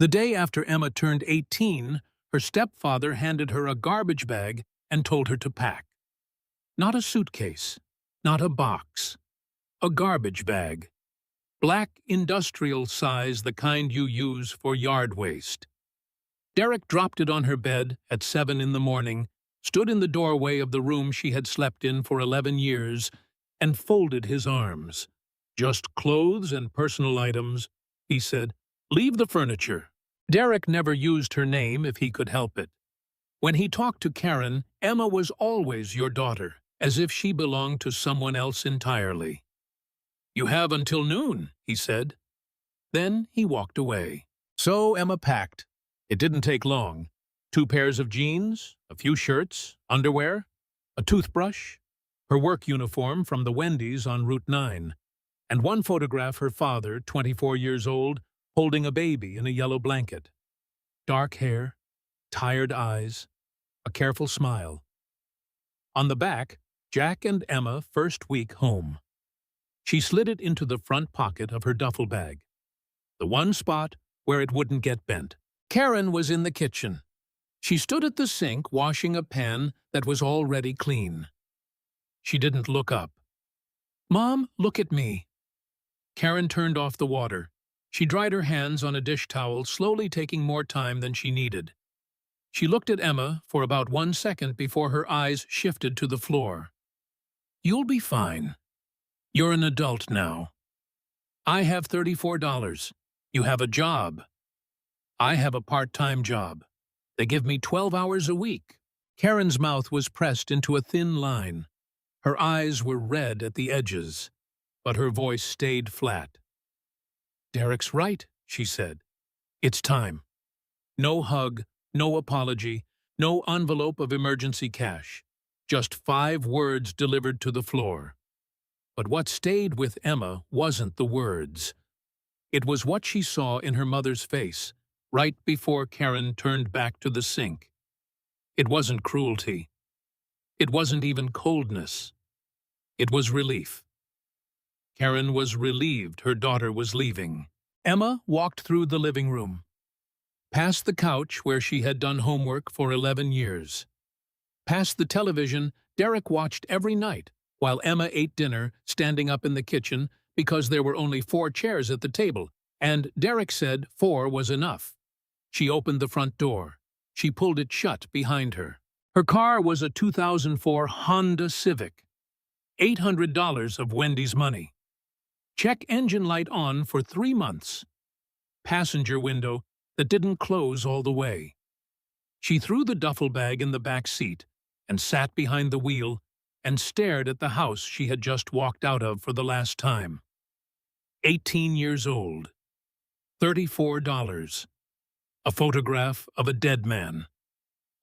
The day after Emma turned 18, her stepfather handed her a garbage bag and told her to pack. Not a suitcase, not a box, a garbage bag. Black industrial size, the kind you use for yard waste. Derek dropped it on her bed at 7 in the morning, stood in the doorway of the room she had slept in for 11 years, and folded his arms. "Just clothes and personal items," he said. "Leave the furniture." Derek never used her name if he could help it. When he talked to Karen, Emma was always your daughter, as if she belonged to someone else entirely. "You have until noon," he said. Then he walked away. So Emma packed. It didn't take long. 2 pairs of jeans, a few shirts, underwear, a toothbrush, her work uniform from the Wendy's on Route 9, and one photograph her father, 24 years old, holding a baby in a yellow blanket. Dark hair, tired eyes, a careful smile. On the back, Jack and Emma first week home. She slid it into the front pocket of her duffel bag, the one spot where it wouldn't get bent. Karen was in the kitchen. She stood at the sink washing a pan that was already clean. She didn't look up. "Mom, look at me." Karen turned off the water. She dried her hands on a dish towel, slowly taking more time than she needed. She looked at Emma for about 1 second before her eyes shifted to the floor. "You'll be fine. You're an adult now. I have $34. You have a job. I have a part-time job. They give me 12 hours a week." Karen's mouth was pressed into a thin line. Her eyes were red at the edges, but her voice stayed flat. "Derek's right," she said. "It's time." No hug, no apology, no envelope of emergency cash. Just 5 words delivered to the floor. But what stayed with Emma wasn't the words. It was what she saw in her mother's face, right before Karen turned back to the sink. It wasn't cruelty. It wasn't even coldness. It was relief. Karen was relieved her daughter was leaving. Emma walked through the living room, past the couch where she had done homework for 11 years. Past the television Derek watched every night, while Emma ate dinner standing up in the kitchen because there were only 4 chairs at the table, and Derek said 4 was enough. She opened the front door. She pulled it shut behind her. Her car was a 2004 Honda Civic. $800 of Wendy's money. Check engine light on for 3 months. Passenger window that didn't close all the way. She threw the duffel bag in the back seat and sat behind the wheel and stared at the house she had just walked out of for the last time. 18 years old. $34. A photograph of a dead man.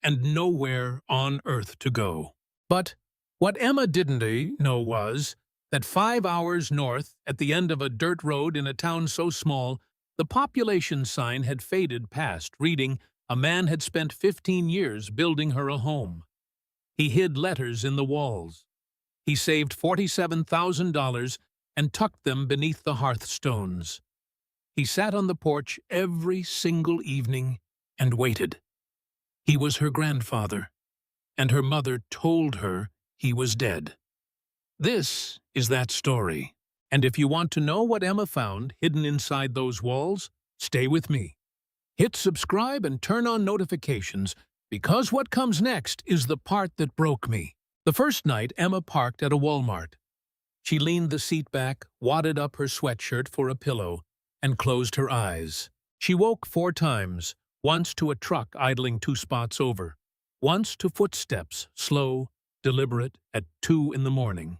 And nowhere on earth to go. But what Emma didn't know was that 5 hours north, at the end of a dirt road in a town so small, the population sign had faded past, reading, "A man had spent 15 years building her a home." He hid letters in the walls. He saved $47,000 and tucked them beneath the hearthstones. He sat on the porch every single evening and waited. He was her grandfather, and her mother told her he was dead. This is that story. And if you want to know what Emma found hidden inside those walls, stay with me. Hit subscribe and turn on notifications, because what comes next is the part that broke me. The first night, Emma parked at a Walmart. She leaned the seat back, wadded up her sweatshirt for a pillow, and closed her eyes. She woke 4 times, once to a truck idling 2 spots over, once to footsteps, slow, deliberate, at 2 in the morning.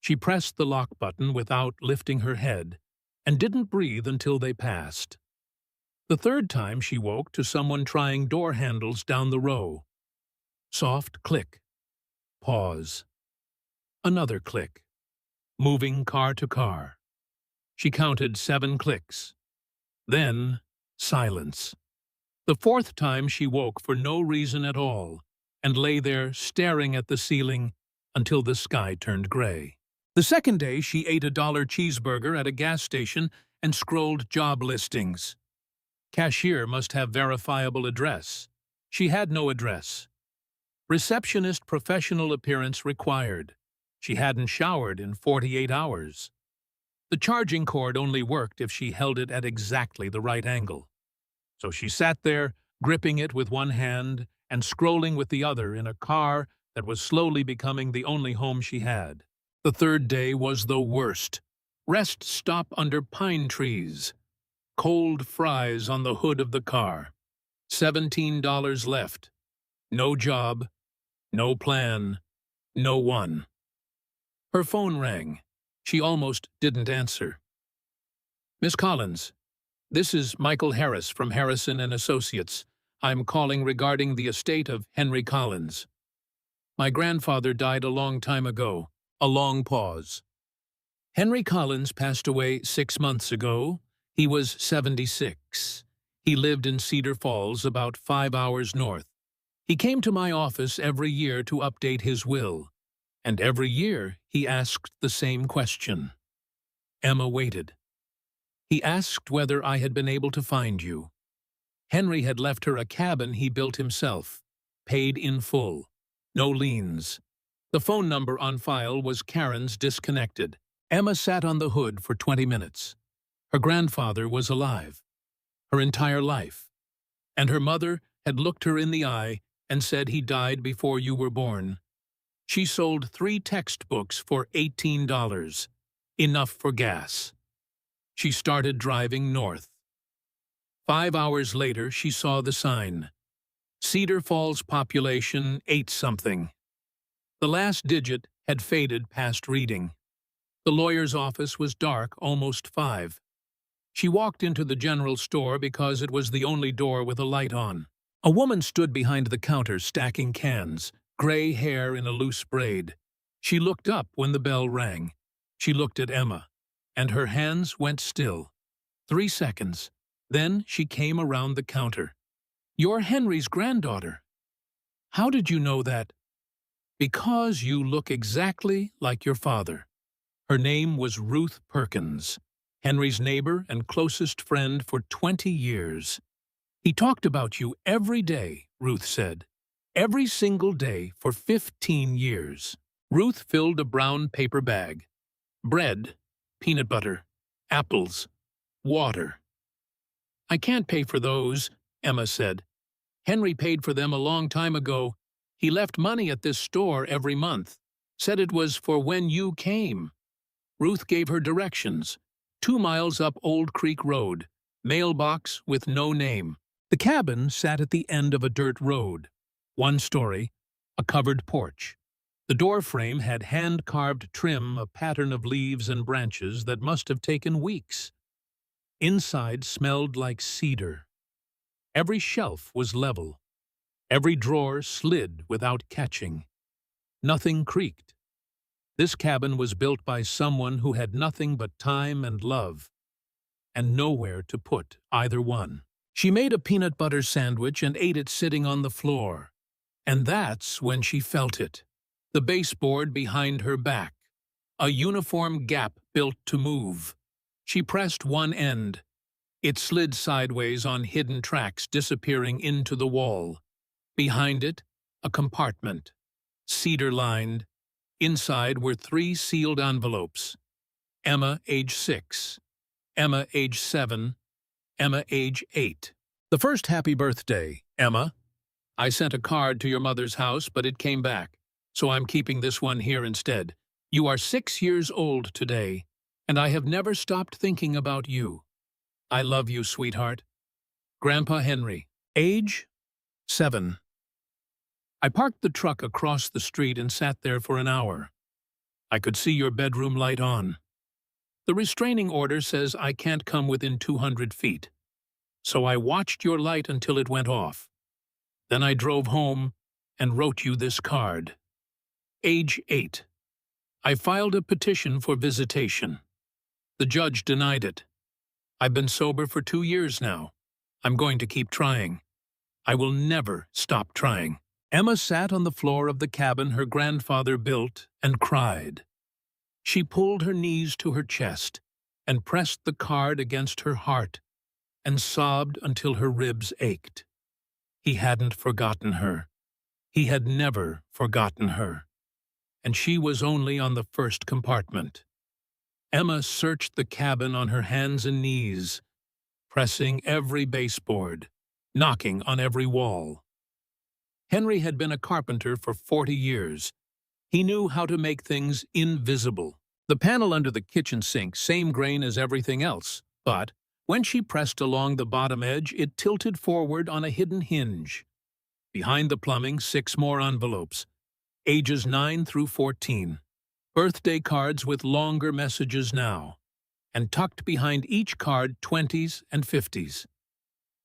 She pressed the lock button without lifting her head, and didn't breathe until they passed. The 3rd time she woke to someone trying door handles down the row. Soft click. Pause. Another click. Moving car to car. She counted 7 clicks. Then, silence. The 4th time she woke for no reason at all, and lay there staring at the ceiling until the sky turned gray. The 2nd day she ate a $1 cheeseburger at a gas station and scrolled job listings. Cashier must have verifiable address. She had no address. Receptionist professional appearance required. She hadn't showered in 48 hours. The charging cord only worked if she held it at exactly the right angle. So she sat there, gripping it with one hand and scrolling with the other in a car that was slowly becoming the only home she had. The third day was the worst. Rest stop under pine trees. Cold fries on the hood of the car. $17 left. No job. No plan. No one. Her phone rang. She almost didn't answer. "Miss Collins, this is Michael Harris from Harrison and Associates. I'm calling regarding the estate of Henry Collins. My grandfather died a long time ago." A long pause. "Henry Collins passed away 6 months ago. He was 76. He lived in Cedar Falls, about 5 hours north. He came to my office every year to update his will, and every year he asked the same question." Emma waited. "He asked whether I had been able to find you. Henry had left her a cabin he built himself, paid in full, no liens. The phone number on file was Karen's disconnected." Emma sat on the hood for 20 minutes. Her grandfather was alive, her entire life, and her mother had looked her in the eye and said he died before you were born. She sold 3 textbooks for $18, enough for gas. She started driving north. 5 hours later, she saw the sign. Cedar Falls population 8-something. The last digit had faded past reading. The lawyer's office was dark, almost 5. She walked into the general store because it was the only door with a light on. A woman stood behind the counter stacking cans, gray hair in a loose braid. She looked up when the bell rang. She looked at Emma, and her hands went still. 3 seconds. Then she came around the counter. "You're Henry's granddaughter. How did you know that?" "Because you look exactly like your father." Her name was Ruth Perkins, Henry's neighbor and closest friend for 20 years. "He talked about you every day," Ruth said. "Every single day for 15 years. Ruth filled a brown paper bag. Bread, peanut butter, apples, water. "I can't pay for those," Emma said. "Henry paid for them a long time ago. He left money at this store every month. Said it was for when you came." Ruth gave her directions. 2 miles up Old Creek Road. Mailbox with no name. The cabin sat at the end of a dirt road. 1 story, a covered porch. The door frame had hand-carved trim, a pattern of leaves and branches that must have taken weeks. Inside smelled like cedar. Every shelf was level. Every drawer slid without catching. Nothing creaked. This cabin was built by someone who had nothing but time and love, and nowhere to put either one. She made a peanut butter sandwich and ate it sitting on the floor. And that's when she felt it. The baseboard behind her back. A uniform gap built to move. She pressed one end. It slid sideways on hidden tracks, disappearing into the wall. Behind it, a compartment, cedar-lined. Inside were 3 sealed envelopes. Emma, age 6. Emma, age 7. Emma, age 8. "The first happy birthday, Emma. I sent a card to your mother's house, but it came back, so I'm keeping this one here instead. You are 6 years old today, and I have never stopped thinking about you. I love you, sweetheart. Grandpa Henry. Age 7. I parked the truck across the street and sat there for an hour. I could see your bedroom light on. The restraining order says I can't come within 200 feet. So I watched your light until it went off. Then I drove home and wrote you this card. Age 8. I filed a petition for visitation. The judge denied it. I've been sober for 2 years now. I'm going to keep trying. I will never stop trying." Emma sat on the floor of the cabin her grandfather built and cried. She pulled her knees to her chest and pressed the card against her heart and sobbed until her ribs ached. He hadn't forgotten her. He had never forgotten her. And she was only on the first compartment. Emma searched the cabin on her hands and knees, pressing every baseboard, knocking on every wall. Henry had been a carpenter for 40 years. He knew how to make things invisible. The panel under the kitchen sink, same grain as everything else, but when she pressed along the bottom edge, it tilted forward on a hidden hinge. Behind the plumbing, 6 more envelopes, ages 9 through 14. Birthday cards with longer messages now, and tucked behind each card 20s and 50s.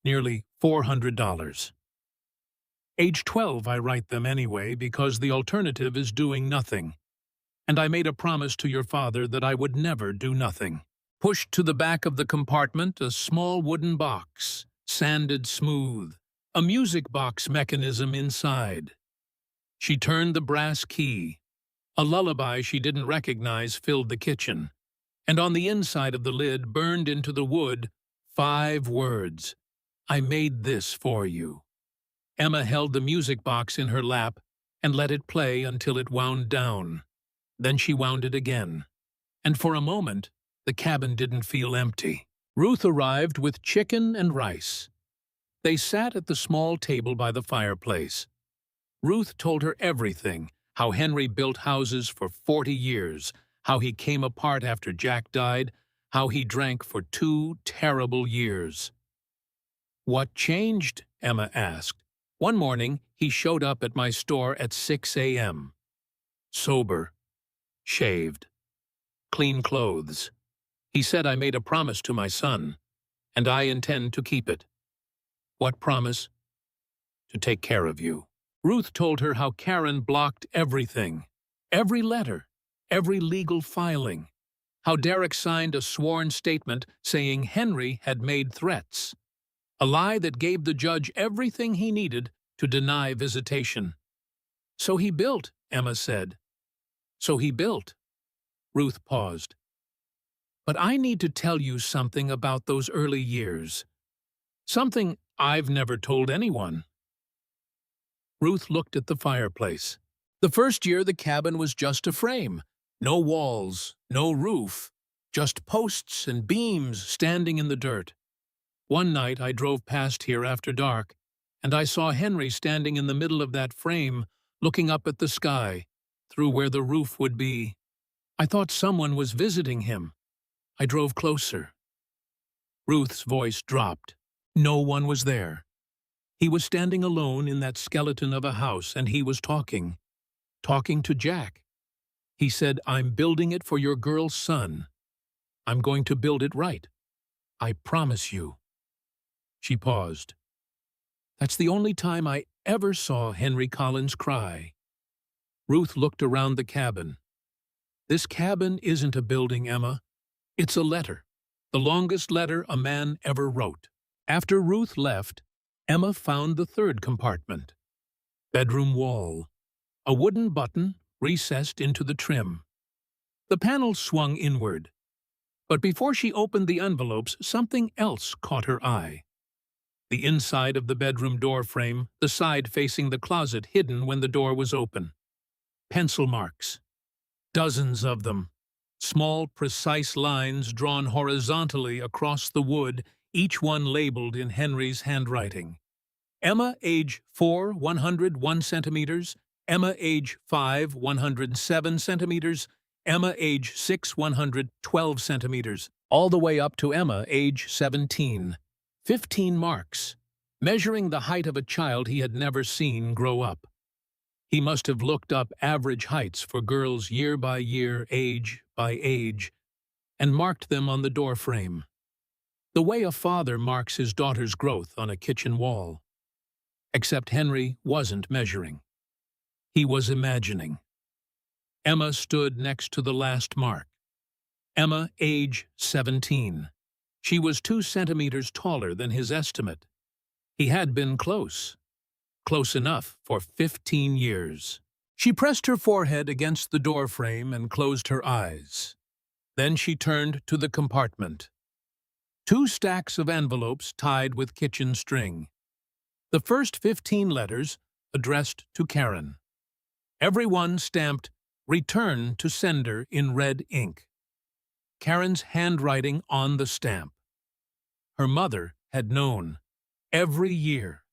Nearly $400. Age 12 I write them anyway because the alternative is doing nothing. And I made a promise to your father that I would never do nothing. Pushed to the back of the compartment a small wooden box, sanded smooth, a music box mechanism inside. She turned the brass key. A lullaby she didn't recognize filled the kitchen, and on the inside of the lid, burned into the wood, 5 words: I made this for you. Emma held the music box in her lap and let it play until it wound down. Then she wound it again, and for a moment, the cabin didn't feel empty. Ruth arrived with chicken and rice. They sat at the small table by the fireplace. Ruth told her everything, how Henry built houses for 40 years, how he came apart after Jack died, how he drank for 2 terrible years. What changed? Emma asked. One morning, he showed up at my store at 6 a.m. Sober, shaved, clean clothes. He said I made a promise to my son, and I intend to keep it. What promise? To take care of you. Ruth told her how Karen blocked everything, every letter, every legal filing, how Derek signed a sworn statement saying Henry had made threats, a lie that gave the judge everything he needed to deny visitation. So he built, Emma said. So he built. Ruth paused. But I need to tell you something about those early years. Something I've never told anyone. Ruth looked at the fireplace. The first year the cabin was just a frame. No walls, no roof, just posts and beams standing in the dirt. One night I drove past here after dark, and I saw Henry standing in the middle of that frame, looking up at the sky, through where the roof would be. I thought someone was visiting him. I drove closer. Ruth's voice dropped. No one was there. He was standing alone in that skeleton of a house, and he was talking to Jack. He said, I'm building it for your girl's son. I'm going to build it right. I promise you. She paused. That's the only time I ever saw Henry Collins cry. Ruth looked around the cabin. This cabin isn't a building, Emma. It's a letter, the longest letter a man ever wrote. After Ruth left, Emma found the 3rd compartment. Bedroom wall. A wooden button recessed into the trim. The panel swung inward. But before she opened the envelopes, something else caught her eye. The inside of the bedroom door frame, the side facing the closet hidden when the door was open. Pencil marks. Dozens of them. Small, precise lines drawn horizontally across the wood, each one labeled in Henry's handwriting. Emma, age 4, 101 centimeters. Emma, age 5, 107 centimeters. Emma, age 6, 112 centimeters. All the way up to Emma, age 17. 15 marks, measuring the height of a child he had never seen grow up. He must have looked up average heights for girls year by year, age by age, and marked them on the doorframe, the way a father marks his daughter's growth on a kitchen wall. Except Henry wasn't measuring. He was imagining. Emma stood next to the last mark. Emma, age 17. She was 2 centimeters taller than his estimate. He had been close enough for 15 years. She pressed her forehead against the doorframe and closed her eyes. Then she turned to the compartment. 2 stacks of envelopes tied with kitchen string. The first 15 letters addressed to Karen. Every one stamped "Return to sender" in red ink. Karen's handwriting on the stamp. Her mother had known. Every year,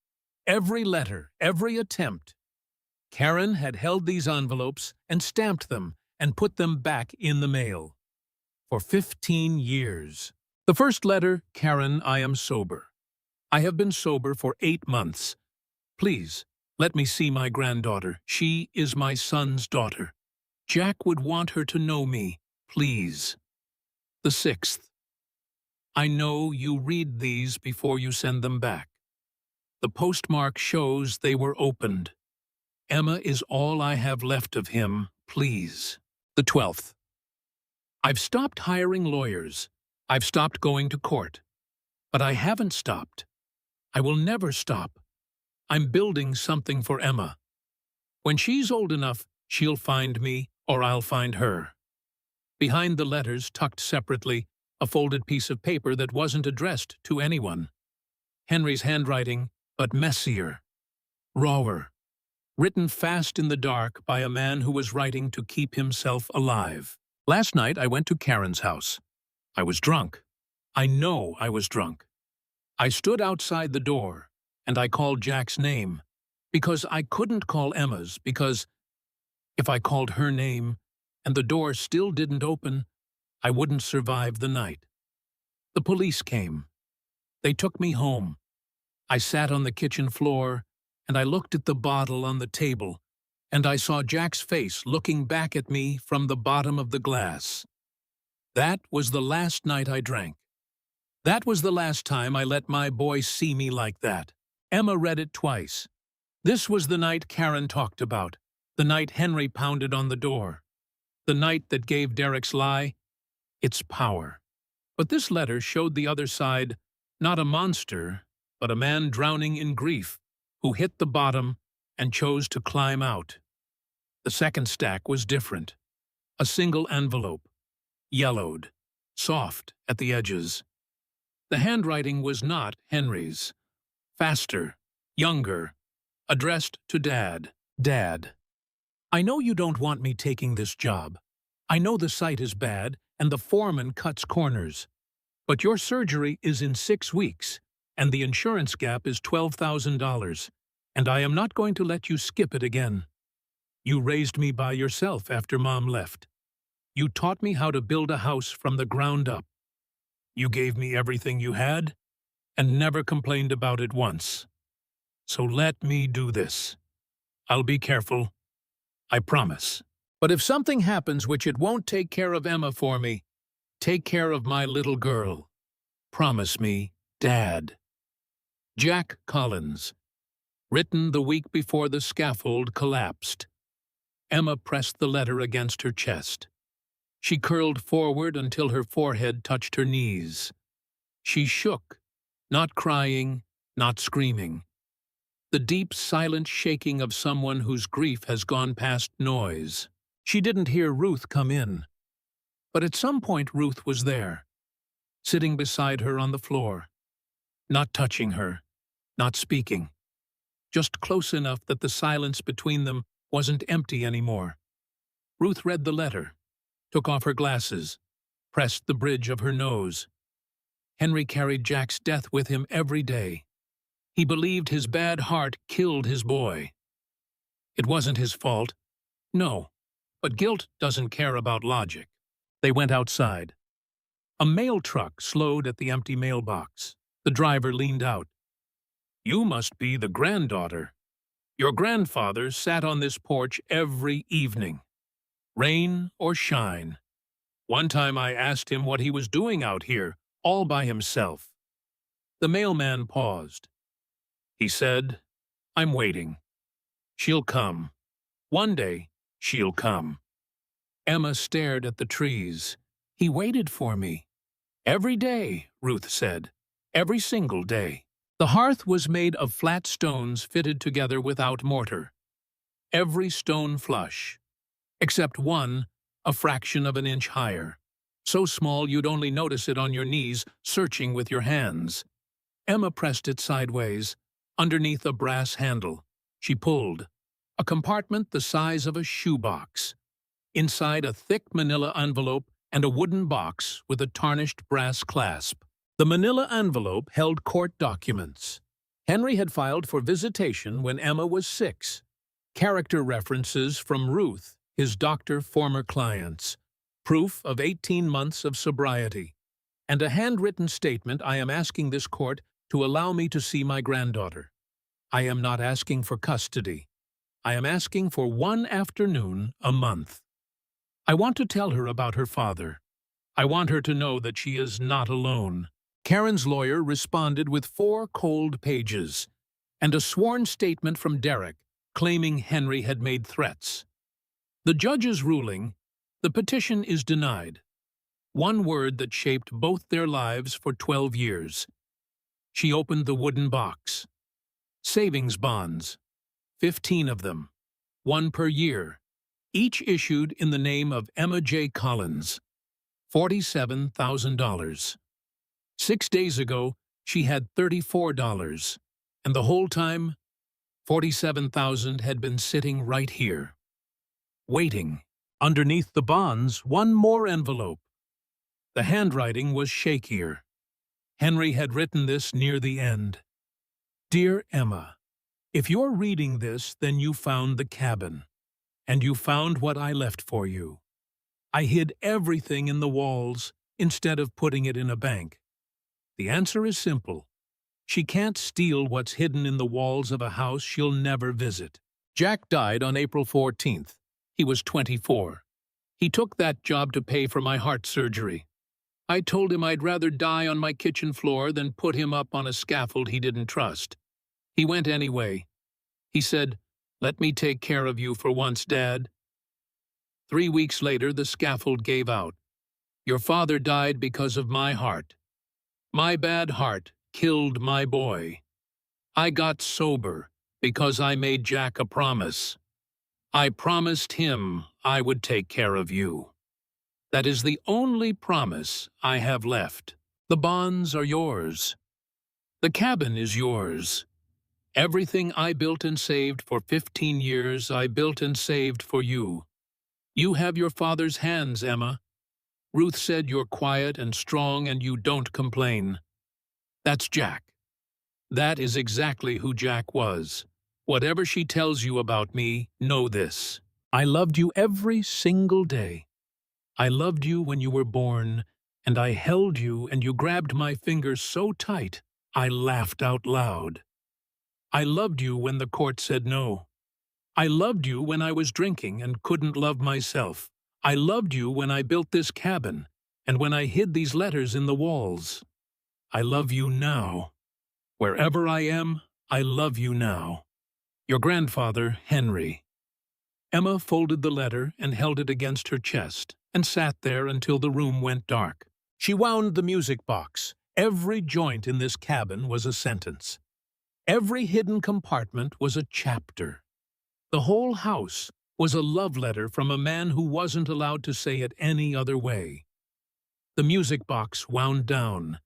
every letter, every attempt. Karen had held these envelopes and stamped them and put them back in the mail. For 15 years. The first letter, Karen, I am sober. I have been sober for 8 months. Please, let me see my granddaughter. She is my son's daughter. Jack would want her to know me. Please. The 6th. I know you read these before you send them back. The postmark shows they were opened. Emma is all I have left of him. Please. The 12th. I've stopped hiring lawyers. I've stopped going to court. But I haven't stopped. I will never stop. I'm building something for Emma. When she's old enough, she'll find me, or I'll find her. Behind the letters, tucked separately, a folded piece of paper that wasn't addressed to anyone. Henry's handwriting, but messier, rawer, written fast in the dark by a man who was writing to keep himself alive. Last night I went to Karen's house. I was drunk. I know I was drunk. I stood outside the door, and I called Jack's name, because I couldn't call Emma's, because if I called her name and the door still didn't open, I wouldn't survive the night. The police came. They took me home. I sat on the kitchen floor, and I looked at the bottle on the table, and I saw Jack's face looking back at me from the bottom of the glass. That was the last night I drank. That was the last time I let my boy see me like that. Emma read it twice. This was the night Karen talked about, the night Henry pounded on the door, the night that gave Derek's lie its power. But this letter showed the other side, not a monster, but a man drowning in grief, who hit the bottom and chose to climb out. The second stack was different. A single envelope, yellowed, soft at the edges. The handwriting was not Henry's. Faster, younger, addressed to Dad. Dad, I know you don't want me taking this job. I know the site is bad and the foreman cuts corners. But your surgery is in 6 weeks, and the insurance gap is $12,000, and I am not going to let you skip it again. You raised me by yourself after Mom left. You taught me how to build a house from the ground up. You gave me everything you had, and never complained about it once. So let me do this. I'll be careful. I promise. But if something happens which it won't take care of Emma for me, take care of my little girl. Promise me, Dad. Jack Collins. Written the week before the scaffold collapsed. Emma pressed the letter against her chest. She curled forward until her forehead touched her knees. She shook, not crying, not screaming. The deep, silent shaking of someone whose grief has gone past noise. She didn't hear Ruth come in. But at some point Ruth was there, sitting beside her on the floor, not touching her, not speaking, just close enough that the silence between them wasn't empty anymore. Ruth read the letter, took off her glasses, pressed the bridge of her nose. Henry carried Jack's death with him every day. He believed his bad heart killed his boy. It wasn't his fault. No, but guilt doesn't care about logic. They went outside. A mail truck slowed at the empty mailbox. The driver leaned out. You must be the granddaughter. Your grandfather sat on this porch every evening, rain or shine. One time I asked him what he was doing out here, all by himself. The mailman paused. He said, I'm waiting. She'll come. One day, she'll come. Emma stared at the trees. He waited for me. Every day, Ruth said. Every single day. The hearth was made of flat stones fitted together without mortar. Every stone flush, except one, a fraction of an inch higher. so small you'd only notice it on your knees, searching with your hands. Emma pressed it sideways, underneath a brass handle. She pulled. A compartment the size of a shoebox. Inside a thick manila envelope and a wooden box with a tarnished brass clasp. The manila envelope held court documents. Henry had filed for visitation when Emma was 6. Character references from Ruth, his doctor former clients. Proof of 18 months of sobriety. And a handwritten statement I am asking this court to allow me to see my granddaughter. I am not asking for custody. I am asking for one afternoon a month. I want to tell her about her father. I want her to know that she is not alone. Karen's lawyer responded with 4 cold pages and a sworn statement from Derek claiming Henry had made threats. The judge's ruling, the petition is denied. One word that shaped both their lives for 12 years. She opened the wooden box. Savings bonds. 15 of them. 1 per year. Each issued in the name of Emma J. Collins. $47,000. 6 days ago, she had $34, and the whole time, $47,000 had been sitting right here. Waiting. Underneath the bonds, one more envelope. The handwriting was shakier. Henry had written this near the end. Dear Emma, if you're reading this, then you found the cabin. And you found what I left for you. I hid everything in the walls instead of putting it in a bank. The answer is simple. She can't steal what's hidden in the walls of a house she'll never visit. Jack died on April 14th. He was 24. He took that job to pay for my heart surgery. I told him I'd rather die on my kitchen floor than put him up on a scaffold he didn't trust. He went anyway. He said, "Let me take care of you for once, Dad." 3 weeks later, the scaffold gave out. Your father died because of my heart. My bad heart killed my boy. I got sober because I made Jack a promise. I promised him I would take care of you. That is the only promise I have left. The bonds are yours. The cabin is yours. Everything I built and saved for 15 years, I built and saved for you. You have your father's hands, Emma. Ruth said you're quiet and strong and you don't complain. That's Jack. That is exactly who Jack was. Whatever she tells you about me, know this. I loved you every single day. I loved you when you were born, and I held you and you grabbed my fingers so tight, I laughed out loud. I loved you when the court said no. I loved you when I was drinking and couldn't love myself. I loved you when I built this cabin and when I hid these letters in the walls. I love you now. Wherever I am, I love you now. Your grandfather, Henry. Emma folded the letter and held it against her chest and sat there until the room went dark. She wound the music box. Every joint in this cabin was a sentence. Every hidden compartment was a chapter. The whole house was a love letter from a man who wasn't allowed to say it any other way. The music box wound down.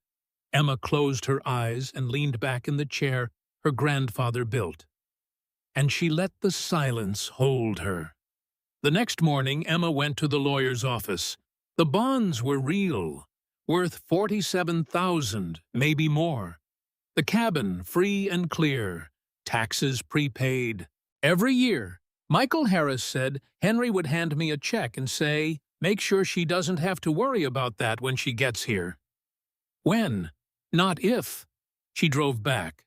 Emma closed her eyes and leaned back in the chair her grandfather built. And she let the silence hold her. The next morning, Emma went to the lawyer's office. The bonds were real, worth $47,000, maybe more. The cabin free and clear, taxes prepaid. Every year, Michael Harris said Henry would hand me a check and say, "Make sure she doesn't have to worry about that when she gets here." When, not if. She drove back,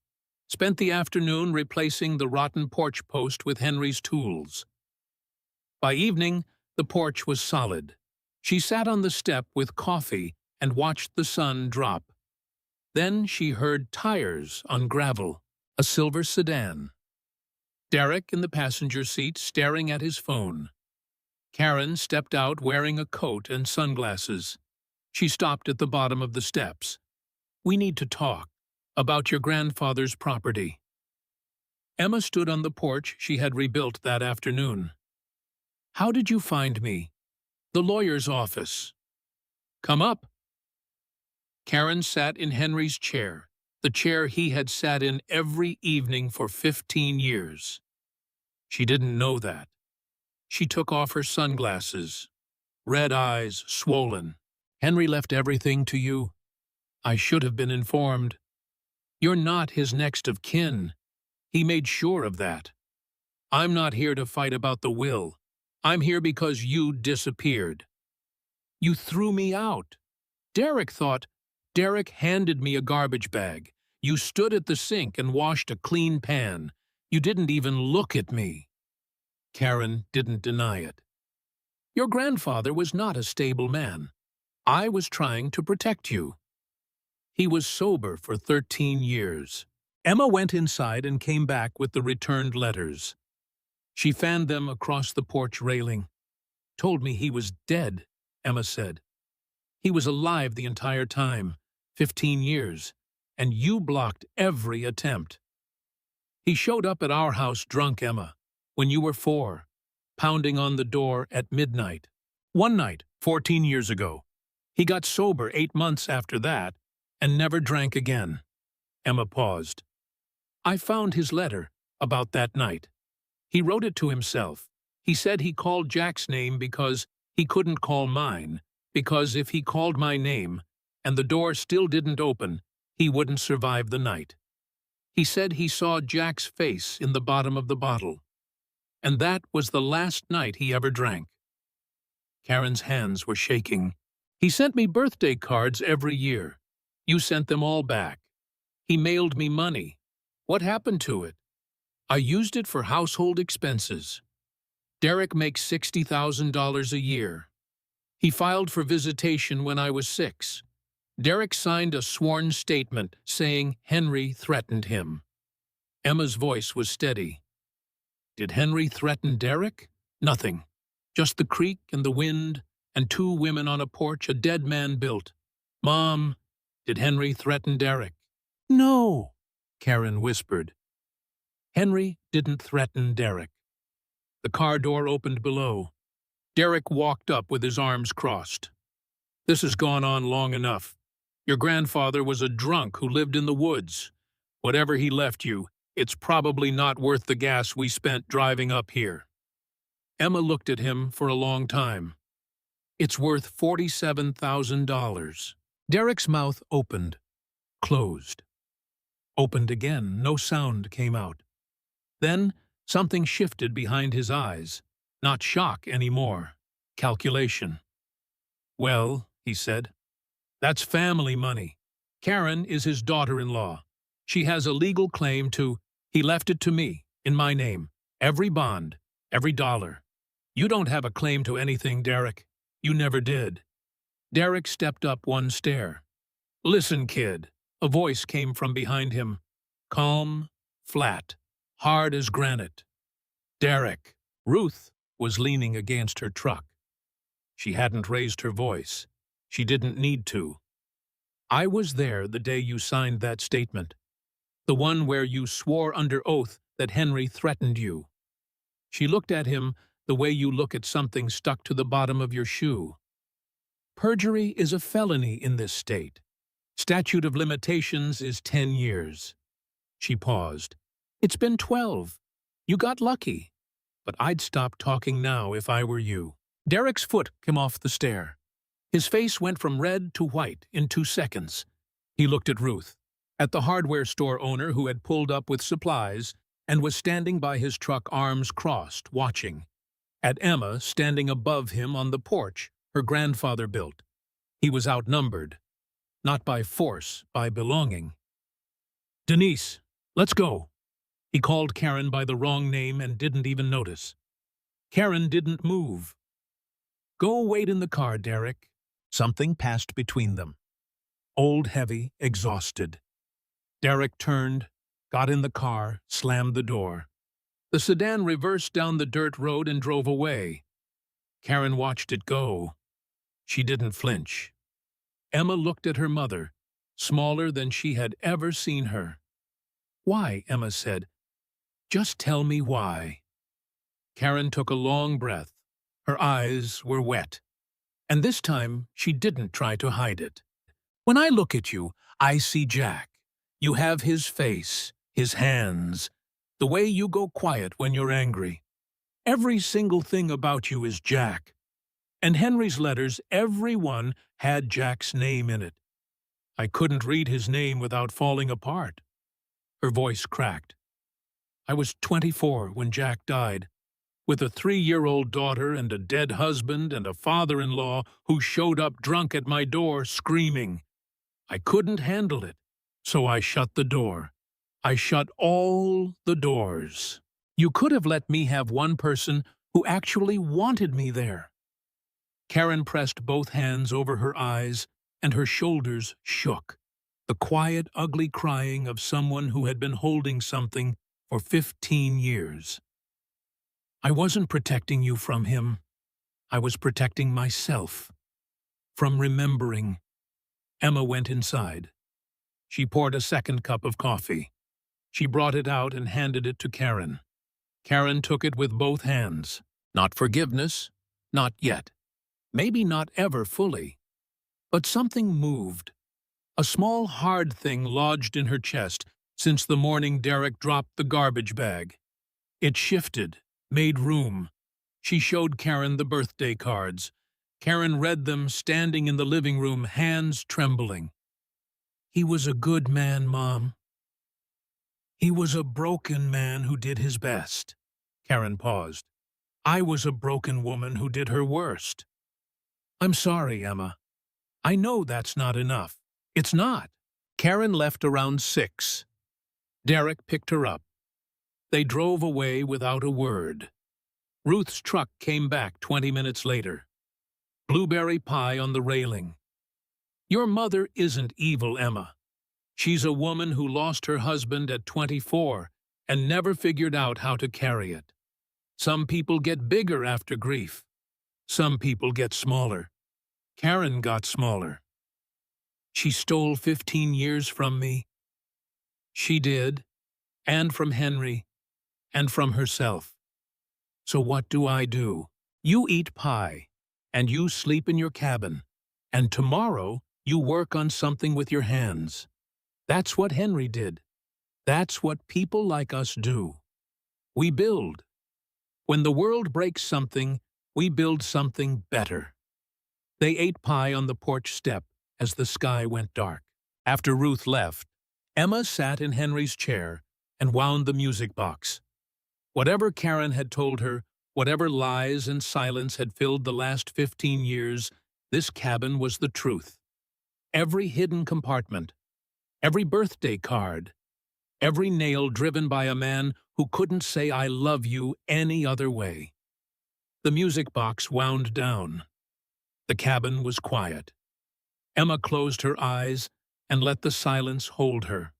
spent the afternoon replacing the rotten porch post with Henry's tools. By evening, the porch was solid. She sat on the step with coffee and watched the sun drop. Then she heard tires on gravel, a silver sedan. Derek in the passenger seat staring at his phone. Karen stepped out wearing a coat and sunglasses. She stopped at the bottom of the steps. "We need to talk about your grandfather's property." Emma stood on the porch she had rebuilt that afternoon. "How did you find me?" "The lawyer's office." Come up. Karen sat in Henry's chair, the chair he had sat in every evening for 15 years. She didn't know that. She took off her sunglasses, red eyes swollen. Henry left everything to you. I should have been informed. You're not his next of kin. He made sure of that. I'm not here to fight about the will. I'm here because you disappeared. You threw me out. Derek handed me a garbage bag. You stood at the sink and washed a clean pan. You didn't even look at me. Karen didn't deny it. Your grandfather was not a stable man. I was trying to protect you. He was sober for 13 years. Emma went inside and came back with the returned letters. She fanned them across the porch railing. Told me he was dead, Emma said. He was alive the entire time, 15 years, and you blocked every attempt. He showed up at our house drunk, Emma, when you were 4, pounding on the door at midnight. One night, 14 years ago. He got sober 8 months after that and never drank again. Emma paused. I found his letter about that night. He wrote it to himself. He said he called Jack's name because he couldn't call mine, because if he called my name and the door still didn't open, he wouldn't survive the night. He said he saw Jack's face in the bottom of the bottle, and that was the last night he ever drank. Karen's hands were shaking. He sent me birthday cards every year. You sent them all back. He mailed me money. What happened to it? I used it for household expenses. Derek makes $60,000 a year. He filed for visitation when I was 6. Derek signed a sworn statement saying Henry threatened him. Emma's voice was steady. Did Henry threaten Derek? Nothing. Just the creek and the wind and 2 women on a porch a dead man built. Mom, did Henry threaten Derek? No, Karen whispered. Henry didn't threaten Derek. The car door opened below. Derek walked up with his arms crossed. This has gone on long enough. Your grandfather was a drunk who lived in the woods. Whatever he left you, it's probably not worth the gas we spent driving up here. Emma looked at him for a long time. It's worth $47,000. Derek's mouth opened, closed. Opened again, no sound came out. Then something shifted behind his eyes. Not shock anymore. Calculation. Well, he said, that's family money. Karen is his daughter-in-law. She has a legal claim to, he left it to me, in my name. Every bond, every dollar. You don't have a claim to anything, Derek. You never did. Derek stepped up one stair. Listen, kid. A voice came from behind him. Calm, flat, hard as granite. Derek. Ruth was leaning against her truck. She hadn't raised her voice. She didn't need to. I was there the day you signed that statement. The one where you swore under oath that Henry threatened you. She looked at him the way you look at something stuck to the bottom of your shoe. Perjury is a felony in this state. Statute of limitations is 10 years. She paused. It's been 12. You got lucky. But I'd stop talking now if I were you. Derek's foot came off the stair. His face went from red to white in 2 seconds. He looked at Ruth, at the hardware store owner who had pulled up with supplies and was standing by his truck, arms crossed, watching. At Emma, standing above him on the porch her grandfather built. He was outnumbered. Not by force, by belonging. Denise, let's go. He called Karen by the wrong name and didn't even notice. Karen didn't move. Go wait in the car, Derek. Something passed between them. Old, heavy, exhausted. Derek turned, got in the car, slammed the door. The sedan reversed down the dirt road and drove away. Karen watched it go. She didn't flinch. Emma looked at her mother, smaller than she had ever seen her. Why? Emma said. Just tell me why. Karen took a long breath. Her eyes were wet. And this time, she didn't try to hide it. When I look at you, I see Jack. You have his face, his hands, the way you go quiet when you're angry. Every single thing about you is Jack. And Henry's letters, every one had Jack's name in it. I couldn't read his name without falling apart. Her voice cracked. I was 24 when Jack died, with a 3-year-old daughter and a dead husband and a father-in-law who showed up drunk at my door screaming. I couldn't handle it, so I shut the door. I shut all the doors. You could have let me have one person who actually wanted me there. Karen pressed both hands over her eyes, and her shoulders shook. The quiet, ugly crying of someone who had been holding something for 15 years. I wasn't protecting you from him. I was protecting myself. From remembering. Emma went inside. She poured a second cup of coffee. She brought it out and handed it to Karen. Karen took it with both hands. Not forgiveness, not yet. Maybe not ever fully. But something moved. A small, hard thing lodged in her chest since the morning Derek dropped the garbage bag. It shifted, made room. She showed Karen the birthday cards. Karen read them standing in the living room, hands trembling. He was a good man, Mom. He was a broken man who did his best. Karen paused. I was a broken woman who did her worst. I'm sorry, Emma. I know that's not enough. It's not. Karen left around 6. Derek picked her up. They drove away without a word. Ruth's truck came back 20 minutes later. Blueberry pie on the railing. Your mother isn't evil, Emma. She's a woman who lost her husband at 24 and never figured out how to carry it. Some people get bigger after grief. Some people get smaller. Karen got smaller. She stole 15 years from me. She did, and from Henry, and from herself. So what do? You eat pie, and you sleep in your cabin, and tomorrow you work on something with your hands. That's what Henry did. That's what people like us do. We build. When the world breaks something, we build something better. They ate pie on the porch step as the sky went dark. After Ruth left, Emma sat in Henry's chair and wound the music box. Whatever Karen had told her, whatever lies and silence had filled the last 15 years, this cabin was the truth. Every hidden compartment, every birthday card, every nail driven by a man who couldn't say I love you any other way. The music box wound down. The cabin was quiet. Emma closed her eyes and let the silence hold her.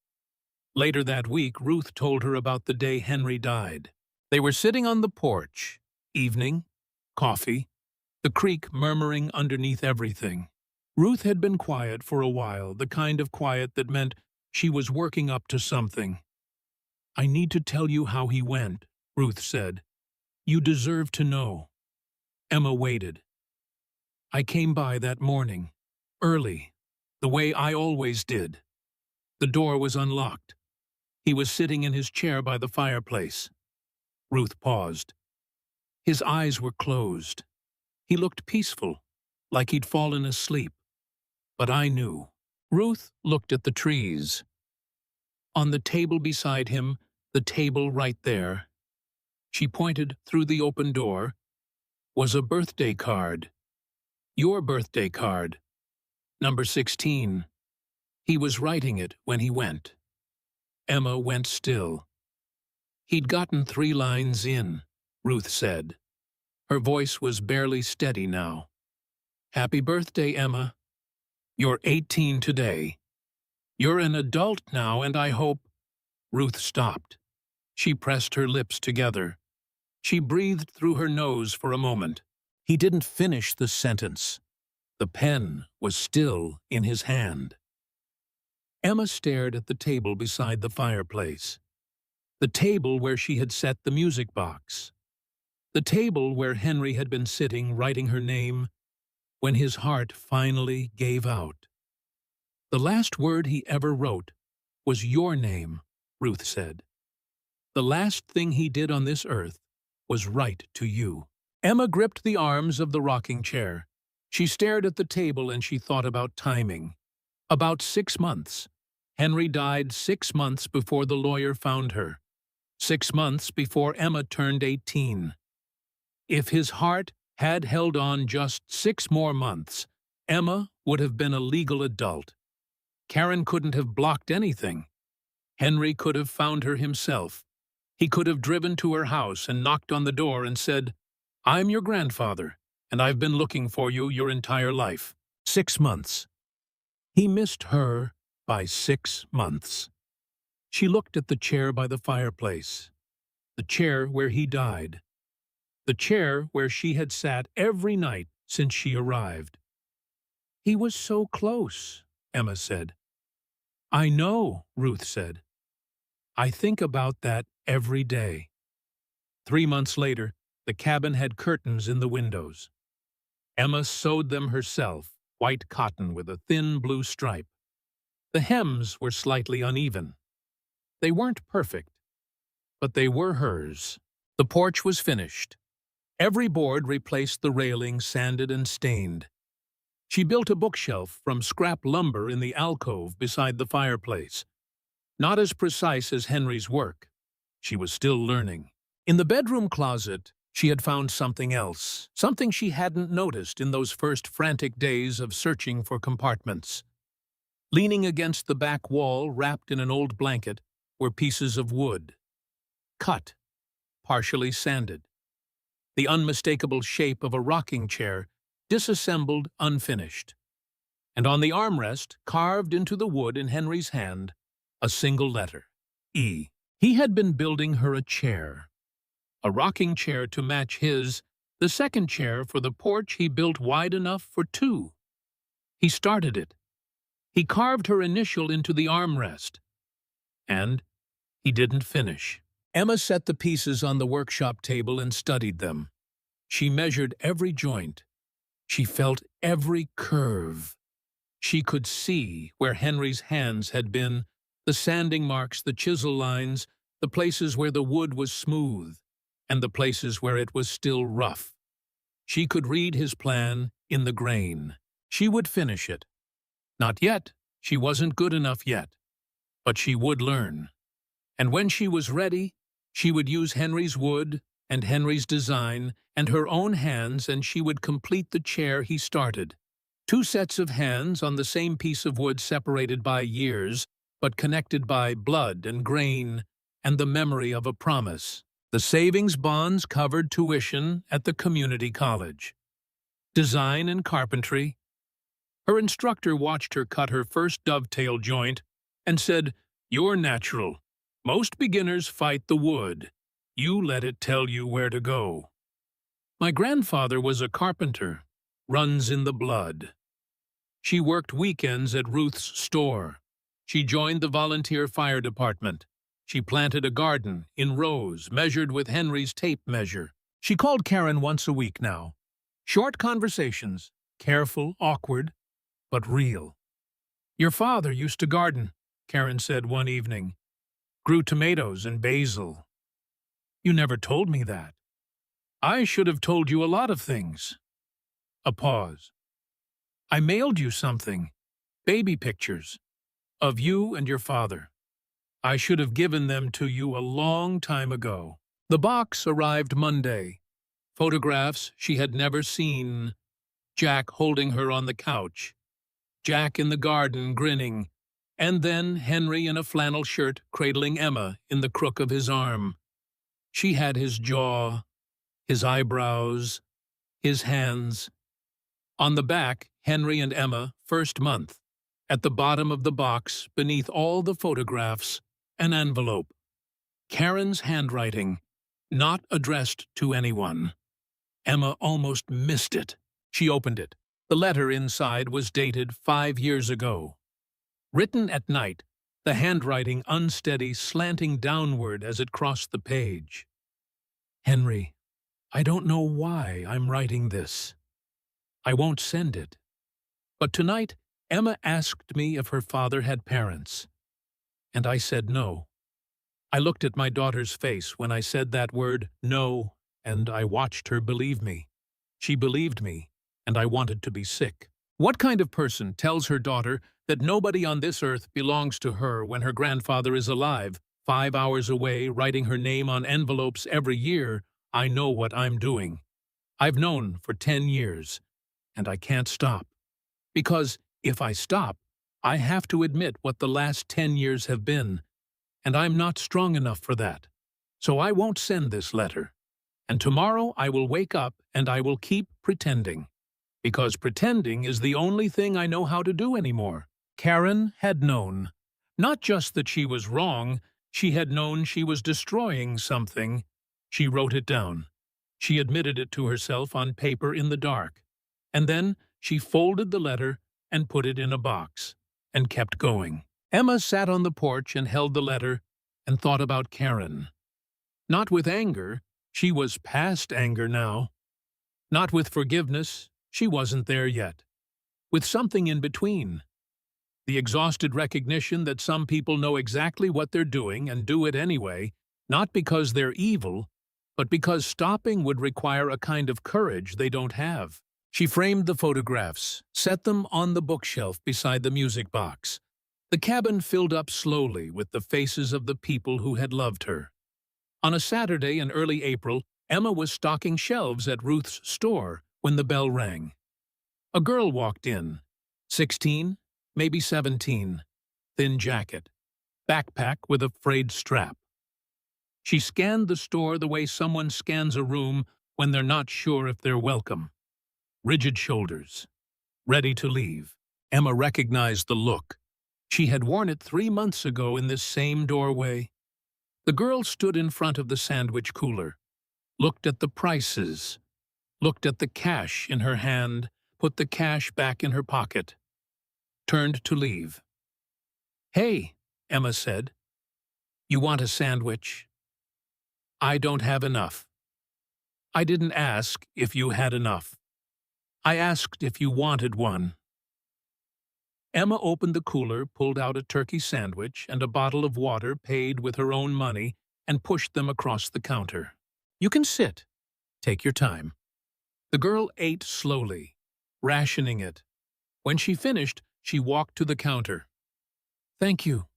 Later that week, Ruth told her about the day Henry died. They were sitting on the porch, evening, coffee, the creek murmuring underneath everything. Ruth had been quiet for a while, the kind of quiet that meant she was working up to something. I need to tell you how he went, Ruth said. You deserve to know. Emma waited. I came by that morning, early, the way I always did. The door was unlocked. He was sitting in his chair by the fireplace. Ruth paused. His eyes were closed. He looked peaceful, like he'd fallen asleep. But I knew. Ruth looked at the trees. On the table beside him, the table right there, she pointed through the open door, was a birthday card. Your birthday card. Number 16. He was writing it when he went. Emma went still. He'd gotten 3 lines in, Ruth said. Her voice was barely steady now. Happy birthday, Emma. You're 18 today. You're an adult now, and I hope... Ruth stopped. She pressed her lips together. She breathed through her nose for a moment. He didn't finish the sentence. The pen was still in his hand. Emma stared at the table beside the fireplace. The table where she had set the music box. The table where Henry had been sitting writing her name when his heart finally gave out. The last word he ever wrote was your name, Ruth said. The last thing he did on this earth was write to you. Emma gripped the arms of the rocking chair. She stared at the table and she thought about timing. About 6 months. Henry died 6 months before the lawyer found her. 6 months before Emma turned 18. If his heart had held on just 6 more months, Emma would have been a legal adult. Karen couldn't have blocked anything. Henry could have found her himself. He could have driven to her house and knocked on the door and said, "I'm your grandfather, and I've been looking for you your entire life." 6 months. He missed her by 6 months. She looked at the chair by the fireplace, the chair where he died, the chair where she had sat every night since she arrived. "He was so close," Emma said. "I know," Ruth said. "I think about that every day." 3 months later, the cabin had curtains in the windows. Emma sewed them herself, white cotton with a thin blue stripe. The hems were slightly uneven. They weren't perfect, but they were hers. The porch was finished. Every board replaced the railing, sanded and stained. She built a bookshelf from scrap lumber in the alcove beside the fireplace. Not as precise as Henry's work. She was still learning. In the bedroom closet, she had found something else, something she hadn't noticed in those first frantic days of searching for compartments. Leaning against the back wall, wrapped in an old blanket, were pieces of wood. Cut, partially sanded. The unmistakable shape of a rocking chair, disassembled, unfinished. And on the armrest, carved into the wood in Henry's hand, a single letter, E. He had been building her a chair. A rocking chair to match his, the second chair for the porch he built wide enough for 2. He started it. He carved her initial into the armrest. And he didn't finish. Emma set the pieces on the workshop table and studied them. She measured every joint. She felt every curve. She could see where Henry's hands had been, the sanding marks, the chisel lines, the places where the wood was smooth, and the places where it was still rough. She could read his plan in the grain. She would finish it. Not yet. She wasn't good enough yet. But she would learn. And when she was ready, she would use Henry's wood and Henry's design and her own hands, and she would complete the chair he started. 2 sets of hands on the same piece of wood, separated by years, but connected by blood and grain and the memory of a promise. The savings bonds covered tuition at the community college. Design and carpentry. Her instructor watched her cut her first dovetail joint and said, "You're natural. Most beginners fight the wood. You let it tell you where to go." My grandfather was a carpenter. Runs in the blood. She worked weekends at Ruth's store. She joined the volunteer fire department. She planted a garden in rows measured with Henry's tape measure. She called Karen once a week now. Short conversations, careful, awkward, but real. "Your father used to garden," Karen said one evening. "Grew tomatoes and basil." "You never told me that." "I should have told you a lot of things." A pause. "I mailed you something. Baby pictures. Of you and your father. I should have given them to you a long time ago." The box arrived Monday. Photographs she had never seen. Jack holding her on the couch. Jack in the garden grinning. And then Henry in a flannel shirt cradling Emma in the crook of his arm. She had his jaw, his eyebrows, his hands. On the back, Henry and Emma, first month. At the bottom of the box, beneath all the photographs, an envelope. Karen's handwriting, not addressed to anyone. Emma almost missed it. She opened it. The letter inside was dated 5 years ago. Written at night, the handwriting unsteady, slanting downward as it crossed the page. "Henry, I don't know why I'm writing this. I won't send it. But tonight, Emma asked me if her father had parents, and I said no. I looked at my daughter's face when I said that word, no, and I watched her believe me. She believed me, and I wanted to be sick. What kind of person tells her daughter that nobody on this earth belongs to her when her grandfather is alive, 5 hours away, writing her name on envelopes every year? I know what I'm doing. I've known for 10 years, and I can't stop. Because if I stop, I have to admit what the last 10 years have been, and I'm not strong enough for that. So I won't send this letter. And tomorrow I will wake up and I will keep pretending. Because pretending is the only thing I know how to do anymore. Karen had known. Not just that she was wrong, she had known she was destroying something. She wrote it down. She admitted it to herself on paper in the dark. And then she folded the letter and put it in a box, and kept going. Emma sat on the porch and held the letter and thought about Karen. Not with anger, she was past anger now. Not with forgiveness, she wasn't there yet. With something in between. The exhausted recognition that some people know exactly what they're doing and do it anyway, not because they're evil, but because stopping would require a kind of courage they don't have. She framed the photographs, set them on the bookshelf beside the music box. The cabin filled up slowly with the faces of the people who had loved her. On a Saturday in early April, Emma was stocking shelves at Ruth's store when the bell rang. A girl walked in, 16, maybe 17, thin jacket, backpack with a frayed strap. She scanned the store the way someone scans a room when they're not sure if they're welcome. Rigid shoulders, ready to leave. Emma recognized the look. She had worn it 3 months ago in this same doorway. The girl stood in front of the sandwich cooler, looked at the prices, looked at the cash in her hand, put the cash back in her pocket, turned to leave. "Hey," Emma said. "You want a sandwich?" "I don't have enough." "I didn't ask if you had enough. I asked if you wanted one." Emma opened the cooler, pulled out a turkey sandwich and a bottle of water paid with her own money, and pushed them across the counter. "You can sit. Take your time." The girl ate slowly, rationing it. When she finished, she walked to the counter. "Thank you."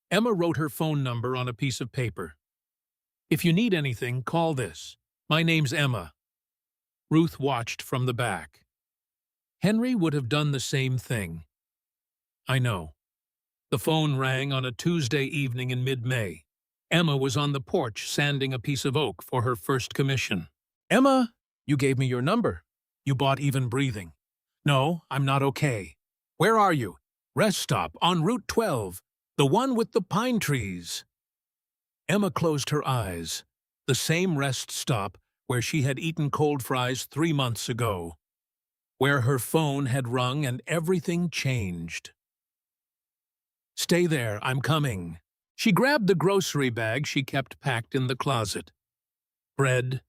Emma wrote her phone number on a piece of paper. "If you need anything, call this. My name's Emma." Ruth watched from the back. Henry would have done the same thing. I know. The phone rang on a Tuesday evening in mid-May. Emma was on the porch sanding a piece of oak for her first commission. "Emma, you gave me your number. You bought Even Breathing." "No, I'm not okay." "Where are you?" "Rest stop on Route 12, the one with the pine trees." Emma closed her eyes. The same rest stop where she had eaten cold fries 3 months ago. Where her phone had rung and everything changed. "Stay there, I'm coming." She grabbed the grocery bag she kept packed in the closet. Bread,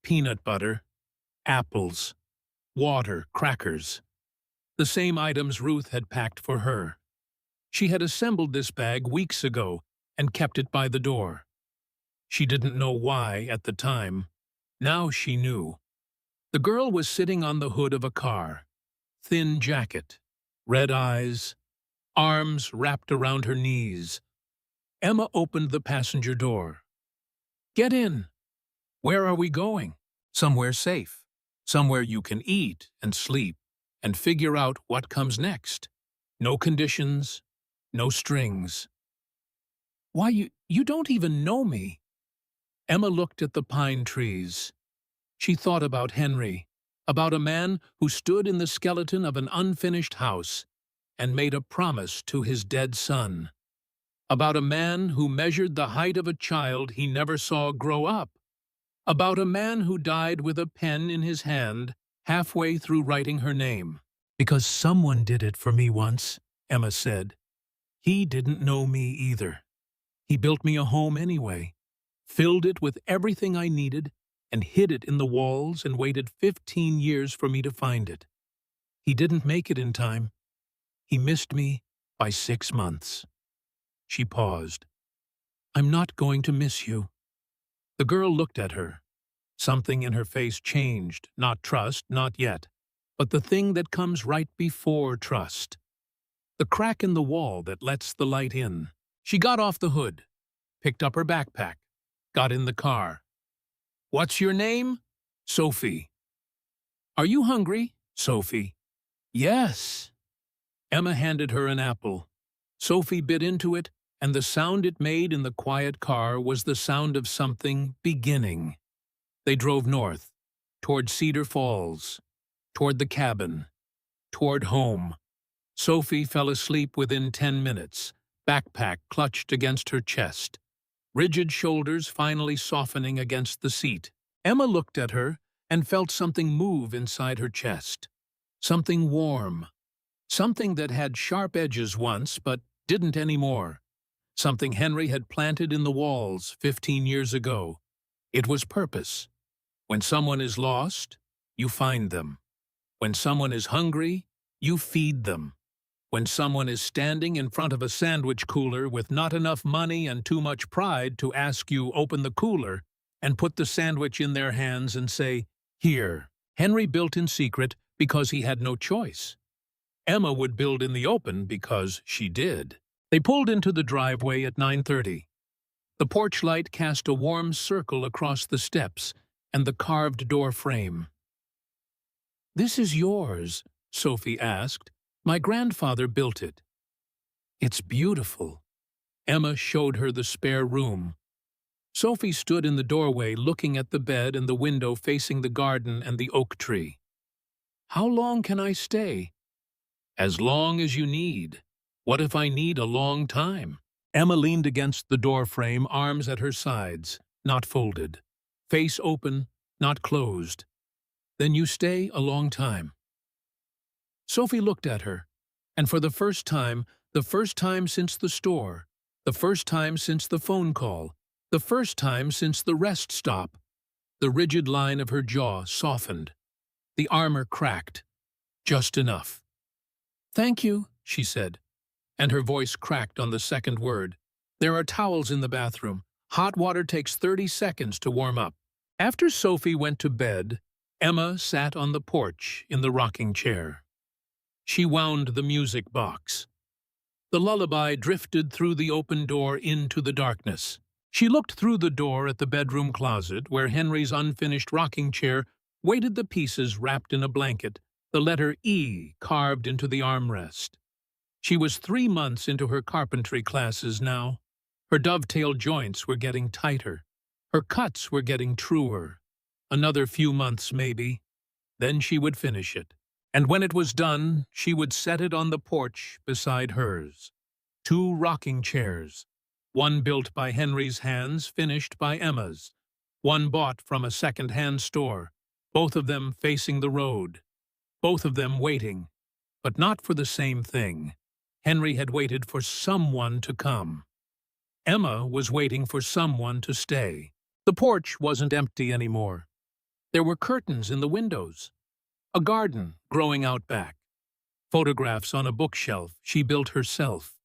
peanut butter, apples, water, crackers. The same items Ruth had packed for her. She had assembled this bag weeks ago and kept it by the door. She didn't know why at the time. Now she knew. The girl was sitting on the hood of a car. Thin jacket, red eyes, arms wrapped around her knees. Emma opened the passenger door. "Get in." "Where are we going?" "Somewhere safe. Somewhere you can eat and sleep and figure out what comes next. No conditions, no strings." "Why, you don't even know me." Emma looked at the pine trees. She thought about Henry, about a man who stood in the skeleton of an unfinished house and made a promise to his dead son. About a man who measured the height of a child he never saw grow up. About a man who died with a pen in his hand halfway through writing her name. "Because someone did it for me once," Emma said. "He didn't know me either. He built me a home anyway, filled it with everything I needed, and hid it in the walls and waited 15 years for me to find it. He didn't make it in time. He missed me by 6 months." She paused. "I'm not going to miss you." The girl looked at her. Something in her face changed, not trust, not yet, but the thing that comes right before trust. The crack in the wall that lets the light in. She got off the hood, picked up her backpack, got in the car. "What's your name?" "Sophie." "Are you hungry?" "Sophie." "Yes." Emma handed her an apple. Sophie bit into it, and the sound it made in the quiet car was the sound of something beginning. They drove north, toward Cedar Falls, toward the cabin, toward home. Sophie fell asleep within 10 minutes, backpack clutched against her chest, rigid shoulders finally softening against the seat. Emma looked at her and felt something move inside her chest. Something warm. Something that had sharp edges once, but didn't anymore. Something Henry had planted in the walls 15 years ago. It was purpose. When someone is lost, you find them. When someone is hungry, you feed them. When someone is standing in front of a sandwich cooler with not enough money and too much pride to ask you open the cooler and put the sandwich in their hands and say, "Here." Henry built in secret because he had no choice. Emma would build in the open because she did. They pulled into the driveway at 9:30. The porch light cast a warm circle across the steps and the carved door frame. "This is yours?" Sophie asked. "My grandfather built it." "It's beautiful." Emma showed her the spare room. Sophie stood in the doorway looking at the bed and the window facing the garden and the oak tree. "How long can I stay?" "As long as you need. What if I need a long time?" Emma leaned against the door frame, arms at her sides, not folded. Face open, not closed. "Then you stay a long time." Sophie looked at her, and for the first time since the store, the first time since the phone call, the first time since the rest stop, the rigid line of her jaw softened. The armor cracked. Just enough. "Thank you," she said, and her voice cracked on the second word. "There are towels in the bathroom. Hot water takes 30 seconds to warm up." After Sophie went to bed, Emma sat on the porch in the rocking chair. She wound the music box. The lullaby drifted through the open door into the darkness. She looked through the door at the bedroom closet where Henry's unfinished rocking chair waited the pieces wrapped in a blanket, the letter E carved into the armrest. She was 3 months into her carpentry classes now. Her dovetail joints were getting tighter. Her cuts were getting truer. Another few months, maybe. Then she would finish it. And when it was done, she would set it on the porch beside hers. 2 rocking chairs. One built by Henry's hands, finished by Emma's. One bought from a second-hand store. Both of them facing the road. Both of them waiting. But not for the same thing. Henry had waited for someone to come. Emma was waiting for someone to stay. The porch wasn't empty anymore. There were curtains in the windows. A garden growing out back. Photographs on a bookshelf she built herself.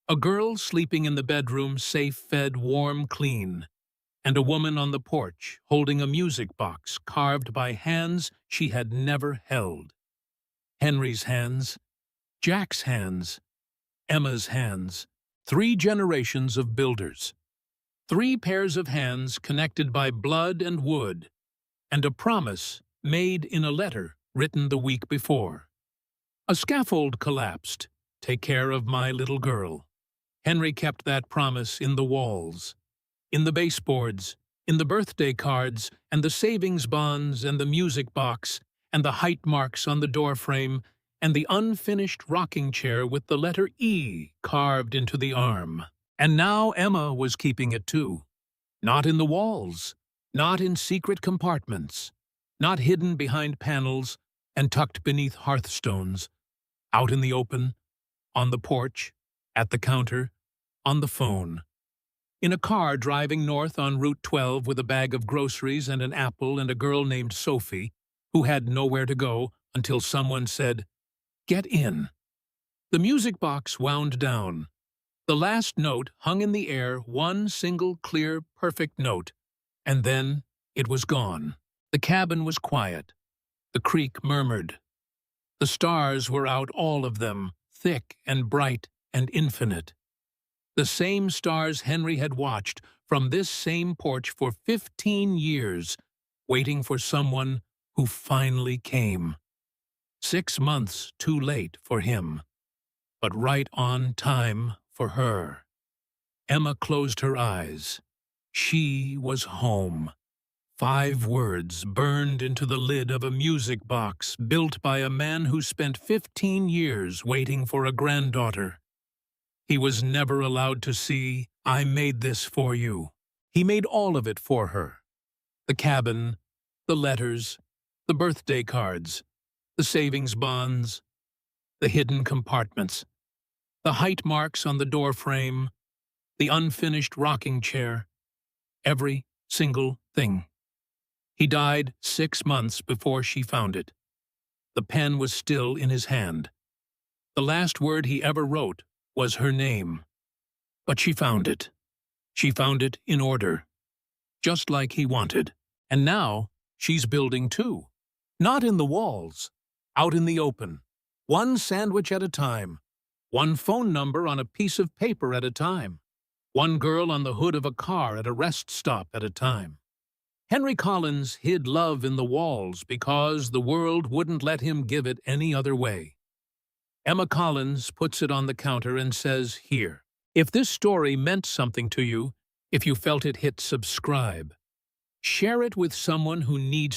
A girl sleeping in the bedroom, safe, fed, warm, clean. And a woman on the porch holding a music box carved by hands she had never held. Henry's hands, Jack's hands, Emma's hands. 3 generations of builders. 3 pairs of hands connected by blood and wood, and a promise made in a letter written the week before. A scaffold collapsed. "Take care of my little girl." Henry kept that promise in the walls, in the baseboards, in the birthday cards, and the savings bonds, and the music box, and the height marks on the doorframe, and the unfinished rocking chair with the letter E carved into the arm. And now Emma was keeping it too. Not in the walls, not in secret compartments, not hidden behind panels and tucked beneath hearthstones, out in the open, on the porch, at the counter, on the phone. In a car driving north on Route 12 with a bag of groceries and an apple and a girl named Sophie, who had nowhere to go until someone said, "Get in." The music box wound down. The last note hung in the air, one single, clear, perfect note, and then it was gone. The cabin was quiet. The creek murmured. The stars were out, all of them, thick and bright and infinite. The same stars Henry had watched from this same porch for 15 years, waiting for someone who finally came. 6 months too late for him, but right on time for her. Emma closed her eyes. She was home. 5 words burned into the lid of a music box built by a man who spent 15 years waiting for a granddaughter. He was never allowed to see, "I made this for you." He made all of it for her. The cabin, the letters, the birthday cards, the savings bonds, the hidden compartments, the height marks on the door frame, the unfinished rocking chair, every single thing. He died 6 months before she found it. The pen was still in his hand. The last word he ever wrote was her name. But she found it. She found it in order, just like he wanted. And now she's building too. Not in the walls, out in the open. One sandwich at a time. One phone number on a piece of paper at a time. One girl on the hood of a car at a rest stop at a time. Henry Collins hid love in the walls because the world wouldn't let him give it any other way. Emma Collins puts it on the counter and says, "Here." If this story meant something to you, if you felt it, hit subscribe. Share it with someone who needs